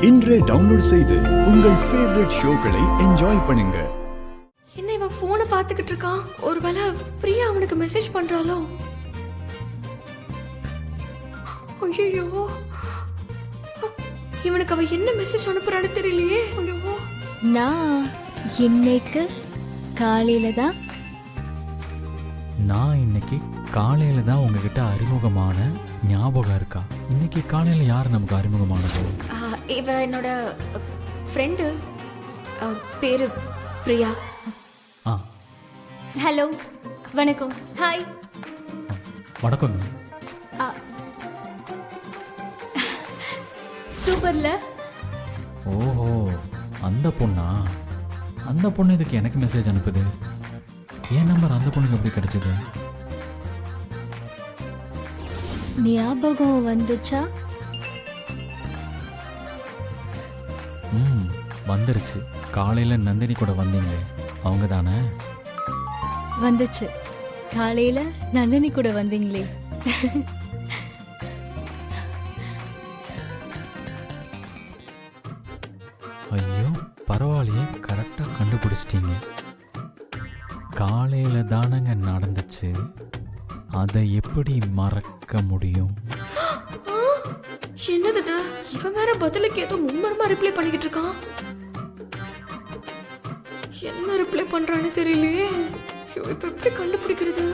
இன்றே டவுன்லோட் செய்து உங்கள் ஃபேவரட் ஷோக்களை என்ஜாய் பண்ணுங்க. என்ன இவன் போனை பார்த்துக்கிட்டு இருக்கான்? ஒருவேளை பிரியா அவனுக்கு மெசேஜ் பண்றாளோ? ஐயோ, இவனுக்கு அவ என்ன மெசேஜ் அனுப்புறான்னு தெரியலையே. ஐயோ, நான் இன்னைக்கு காலையில தான் உங்ககிட்ட அறிமுகமான ஞாபகம் இருக்கா? இன்னைக்கு காலையில யார் நமக்கு அறிமுகமானது? இவ என்னோட ஃப்ரெண்டு, பேரு பிரியா. ஹலோ, வணக்கம், ஹாய். வணக்கம். சூப்பர்ல. ஓஹோ, அந்த பொண்ணா? அந்த பொண்ணு இதுக்கு எனக்கு மெசேஜ் அனுப்புது. என் நம்பர் அந்த பொண்ணுக்கு எப்படி கிடைச்சது? ஞாபகம் வந்துச்சா? வந்துருச்சு. காலையில நந்தினி கூட வந்தீங்களே, அவங்க தானே? வந்துச்சு. காலையில நந்தினி கூட வந்தீங்களே. ஐயோ, பரவாயில்லையே, கரெக்டா கண்டுபிடிச்சிட்டீங்க. காலையில தானங்க நடந்துச்சு, அதை எப்படி மறக்க முடியும்? என்னது இவன் வேற பதிலுக்கு ஏதோ மும்மரமா ரிப்ளை பண்ணிக்கிட்டு இருக்கான். என்ன ரிப்ளை பண்றான்னு தெரியலையே. இப்ப எப்படி கண்டுபிடிக்கிறது?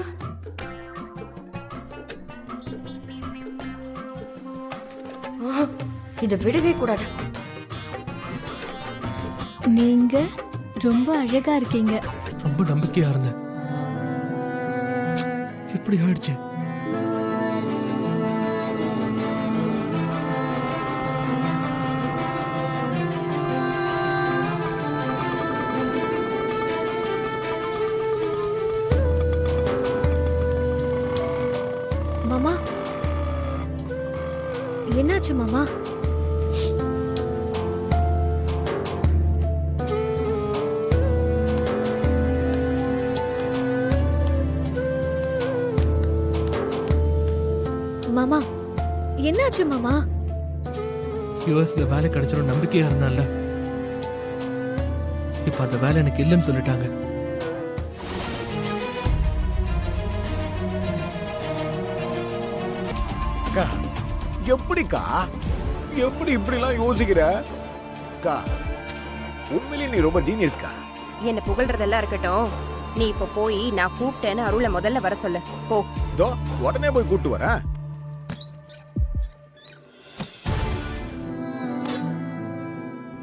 இதை விடவே கூடாது. நீங்க ரொம்ப அழகா இருக்கீங்க. ரொம்ப நம்பிக்கையா இருந்தேன், இப்படி ஆயிடுச்சு. மாமா, என்னாச்சு மாமா? மாமா, என்னாச்சு மாமா? யுஎஸ்ல வேலை கிடைச்சிடும் நம்பிக்கையா இருந்தான்ல, இப்ப அந்த வேலை எனக்கு இல்லைன்னு சொல்லிட்டாங்க. எப்படிக்கா, எப்படி இப்படிலாம் யோசிக்கிற? உண்மையிலேயே நீ ரொம்ப ஜீனியஸ்கா. என்ன புகழ்றதெல்லாம் இருக்கட்டும், நீ இப்ப போய் நான் கூப்பிட்டேன்னு அருளை முதல்ல வர சொல்லு. போ. உடனே போய் கூப்பிட்டு வரேன்.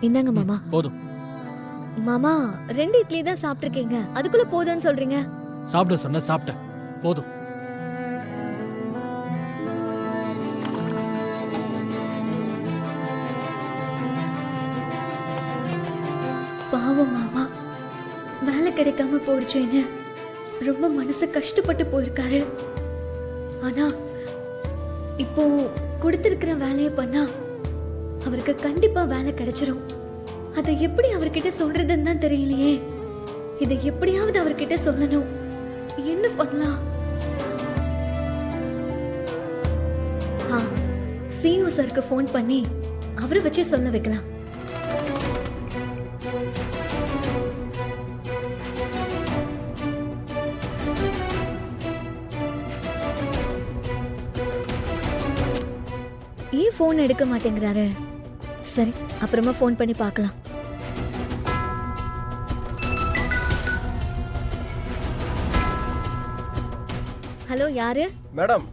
இந்தாங்க மாமா. போதும் மாமா, 2 இட்லி தான் சாப்பிட்டிருக்கீங்க, அதுக்குள்ள போதும்னு சொல்றீங்க. சாப்பிட சொன்ன சாப்பிட்டேன், போதும். பாவம் மாமா, வேலை கிடைக்காம போயிடுச்சேன்னு ரொம்ப மனசு கஷ்டப்பட்டு போயிருக்காரு. ஆனா இப்போ கொடுத்திருக்கிற வேலையை பண்ணா அவருக்கு கண்டிப்பா வேலை கிடைச்சிரும். அதை எப்படி அவர்கிட்ட சொல்றதுன்னு தான் தெரியலையே. இதை எப்படியாவது அவர்கிட்ட சொல்லணும். என்ன பண்ணலாம்? சிஇஓ சாருக்கு ஃபோன் பண்ணி அவரை வச்சு சொல்ல வைக்கலாம். ஏன் ஃபோன் எடுக்க மாட்டேங்கிறாரு? சரி, அப்புறமா ஃபோன் பண்ணி பார்க்கலாம். ஹலோ, யாரு? மேடம்,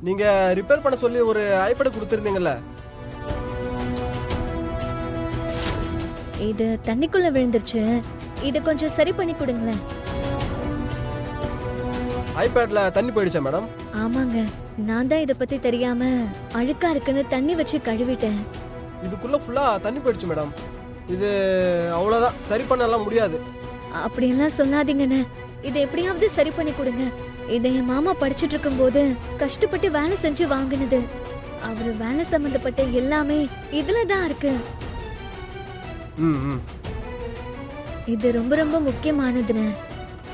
நீங்க ரிப்பேர் பண்ண சொல்லி ஒரு ஐபேட் கொடுத்திருந்தீங்கல்ல, இது தண்ணிக்குள்ள விழுந்துருச்சு, இத கொஞ்சம் சரி பண்ணி கொடுங்களேன். ஐபேட்ல தண்ணி போயிடுச்சா மேடம்? ஆமாங்க, நான் தான் இத பத்தி தெரியாம அழுக்கா இருக்குன்னு தண்ணி வச்சு கழுவிட்டேன். இதுக்குள்ள ஃபுல்லா தண்ணி போயிடுச்சு மேடம். இது அவ்வளவுதான், சரி பண்ணலாம் முடியாது. அப்படியெல்லாம் சொல்லாதீங்கண்ணே, இதை எப்படியாவது சரி பண்ணி கொடுங்க. இதை என் மாமா படிச்சுட்டு இருக்கும்போது கஷ்டப்பட்டு வேலை செஞ்சு வாங்கினது. அவரு வேலை சம்பந்தப்பட்ட எல்லாமே இதுல தான் இருக்கு. இது ரொம்ப ரொம்ப முக்கியமானதுன்னு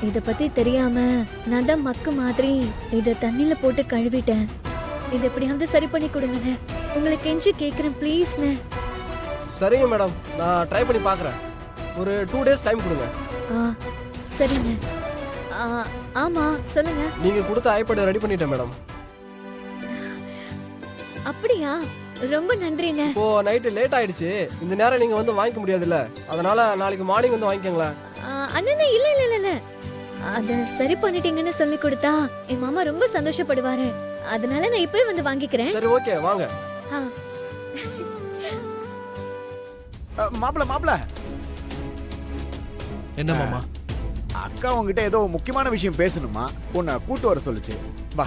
இத பத்தி தெரியாம நான் தான் மக்கு மாதிரி இத தண்ணில போட்டு கழுவிட்டேன். இது எப்படியாவது சரி பண்ணி கொடுங்கண்ணே, உங்களுக்கு கெஞ்சி கேக்குறேன் ப்ளீஸ்ண்ணே. சரிங்க மேடம், நான் ட்ரை பண்ணி பார்க்குறேன். ஒரு 2 டேஸ் டைம் கொடுங்க. ஆ சரிங்க. ஆ, ஆமா சொல்லுங்க. நீங்கள் கொடுத்த ஐபேட் ரெடி பண்ணிட்டேன் மேடம். அப்படியா? ரொம்ப நன்றிங்க. இப்போ நைட்டு லேட் ஆயிடுச்சு, இந்த நேரம் நீங்கள் வந்து வாங்கிக்க முடியாதுல்ல, அதனால நாளைக்கு மார்னிங் வந்து வாங்கிக்கோங்களேன். அண்ணா இல்ல இல்ல இல்ல இல்ல, அத சரி பண்ணிட்டீங்கன்னு சொல்லி கொடுத்தா என் மாமா ரொம்ப சந்தோஷப்படுவாரு. அதனால நான் இப்பவே வந்து வாங்கிக்கிறேன். சரி ஓகே வாங்க. ஆ, மாப்பிள என்ன மாமா? அக்கா உங்ககிட்ட ஏதோ முக்கியமான விஷயம் பேசணுமா, உன்னை கூட்டு வர சொல்லுச்சு. வா.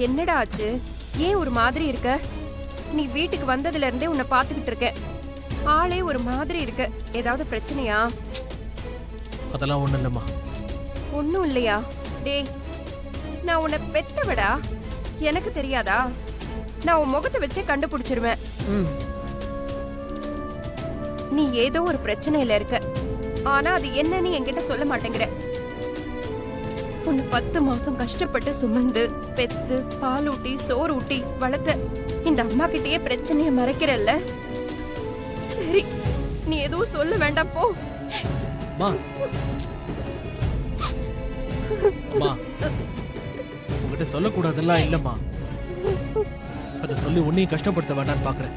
என்னடா ஆச்சு? ஏன் ஒரு மாதிரி இருக்க? நீ வீட்டுக்கு வந்ததுல இருந்தே உன்னை பாத்துக்கிட்டு இருக்க. ஆளே ஒரு மாதிரி இருக்க. ஏதாவது பிரச்சனையா? அதெல்லாம் ஒண்ணும் இல்லம்மா. ஒண்ணும் இல்லையா? டேய், நான் உன்னை பெத்தவடா, எனக்கு தெரியாதா? நான் உன் முகத்தை வச்சே கண்டுபிடிச்சிருவேன். நீ ஏதோ ஒரு பிரச்சனையில இருக்க, ஆனா அது என்னன்னு என்கிட்ட சொல்ல மாட்டேங்கிற. உன்னை 10 மாசம் கஷ்டப்பட்டு சுமந்து பெத்து பால் ஊட்டி சோறு ஊட்டி வளர்த்த இந்த அம்மா கிட்டயே பிரச்சனைய மறைக்கிறல்ல. சரி, நீ எதுவும் சொல்ல வேண்டாம், போ. அம்மா அம்மா, உங்ககிட்ட சொல்லக்கூடாதெல்லாம் இல்லம்மா. அதை சொல்லி உன்னையும் கஷ்டப்படுத்த வேண்டாம்னு பாக்குறேன்.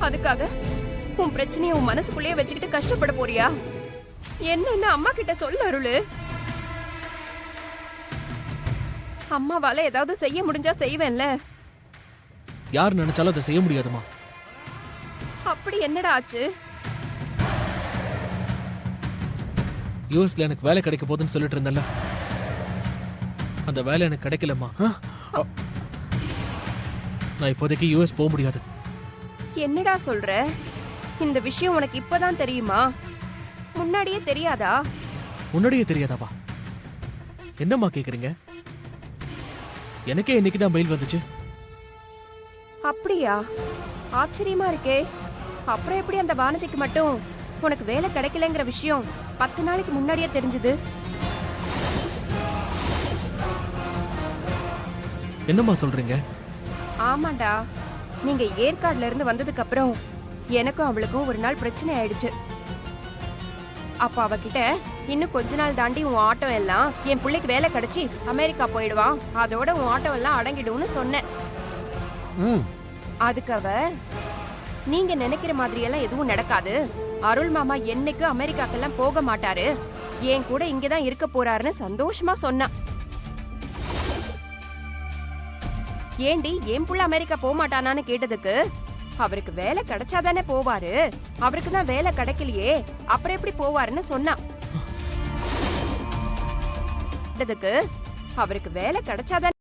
அதுக்காக உன் பிரச்சனைய உன் மனசுக்குள்ளேயே வச்சுக்கிட்டு கஷ்டப்பட போறியா? என்னன்னு அம்மா கிட்ட சொல்ல அருளு. அம்மாவால ஏதாவது செய்ய முடிஞ்சா செய்வேன்ல. யார் நினைச்சாலும் அதை செய்ய முடியாதுமா. அப்படி என்னடா ஆச்சு? யூஎஸ்ல எனக்கு வேலை கிடைக்க போகுதுன்னு சொல்லிட்டு இருந்தேன்ல, அந்த வேலை எனக்கு கிடைக்கலம்மா. நான் இப்போதைக்கு யூஎஸ் போக முடியாது. என்னடா சொல்ற? இந்த விஷயம் உனக்கு இப்பதான் தெரியுமா? முன்னாடியே தெரியாதா? முன்னாடியே தெரியாதாவா? என்னம்மா கேக்குறீங்க? எனக்கே இன்னைக்கு தான் மெயில் வந்துச்சு. அப்படியா? ஆச்சரியமா இருக்கே. அப்புறம் எப்படி அந்த வானதிக்கு மட்டும் உனக்கு வேலை கிடைக்கலங்கிற விஷயம் 10 நாளைக்கு முன்னாடியே தெரிஞ்சது? என்னம்மா சொல்றீங்க? ஆமாண்டா, நீங்க ஏற்காடுல இருந்து வந்ததுக்கு அப்புறம் எனக்கும் அவளுக்கும் ஒரு நாள் பிரச்சனை ஆயிடுச்சு. அப்ப அவகிட்ட இன்னும் கொஞ்ச நாள் தாண்டி உன் ஆட்டோ எல்லாம் என் பிள்ளைக்கு வேலை கிடைச்சி அமெரிக்கா போயிடுவான், அதோட உன் ஆட்டோ எல்லாம் அடங்கிடும்னு சொன்னேன். அதுக்கு அவ, நீங்க நினைக்கிற மாதிரி எல்லாம் எதுவும் நடக்காது, அருள் மாமா என்னைக்கு அமெரிக்காக்கெல்லாம் போக மாட்டாரு, என் கூட இங்கதான் இருக்க போறாருன்னு சந்தோஷமா சொன்னா. ஏண்டி என் புள்ள அமெரிக்கா போக மாட்டானான்னு கேட்டதுக்கு, அவருக்கு வேலை கிடைச்சாதானே போவாரு, அவருக்கு தான் வேலை கிடைக்கலையே அப்புறம் எப்படி போவாருன்னு சொன்னா. அவருக்கு வேலை கிடைச்சாதானே